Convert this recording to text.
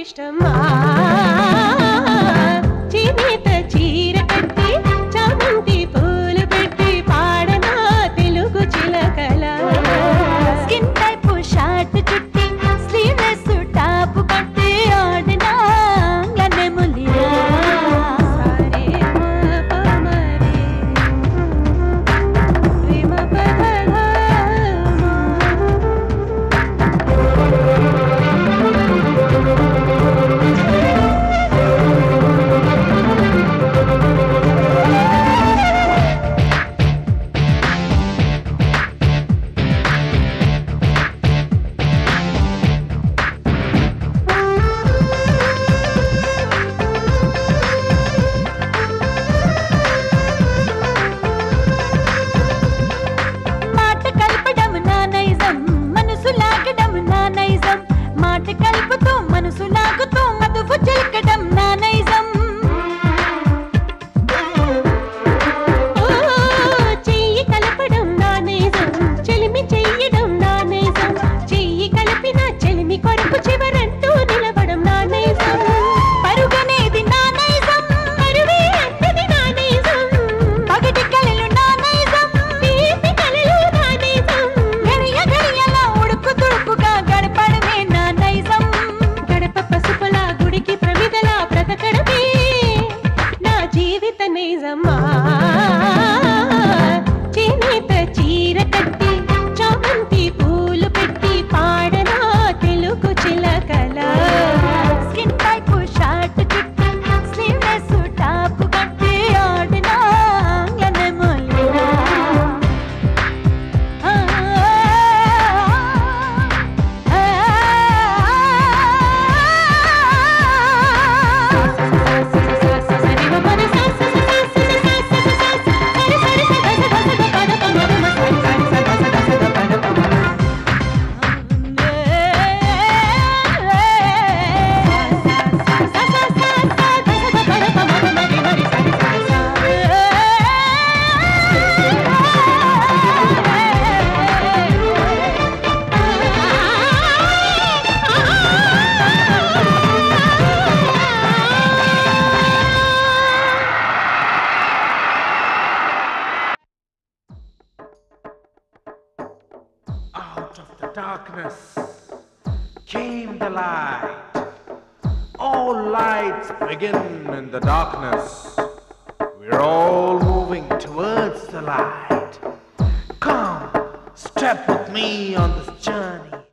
ఇష్టమా చేనేత చీర కట్టి చామంతి పూలు పెట్టి పాడనా తెలుగు చిలకల స్కిన్ టైప్ షర్ట్ చుట్టి స్లీవ్లెస్ టాప్ కట్టి ఆడనా గన్నెములియా సారే పమరే ప్రేమ పదగా కలుపుతూ మనసు లాగుతూ మధువు చిలకడం నా నైజం చెయ్యి కలపడం నా నైజం చెలిమి చెయ్యడం నా నైజం చెయ్యి కలిపిన చెలిమి కొరకు చివరంటూ నిలవడం నా నైజం పరుగనేది నా నైజం పరువే అంటది నా నైజం పగటి కలలు నా నైజం తీపి కలలు నా నైజం గడియ గడియలా ఉడుకు తుడుకుగా గడపడమే నా నైజం గడప పసుపుల గుడికి ప్రమిదలా బ్రతకడమే నా జీవిత నైజమా చేనేత చీర కట్టి చామంతి పూలు పెట్టి పాడనా తెలుగు చిలకల స్కిన్ టైప్ షర్ట్ చుట్టి స్లీవ్లెస్ టాప్ కట్టి ఆడనా గన్నెములియా Out of the darkness came the light. All lights begin in the darkness. We're all moving towards the light. Come, step with me on this journey.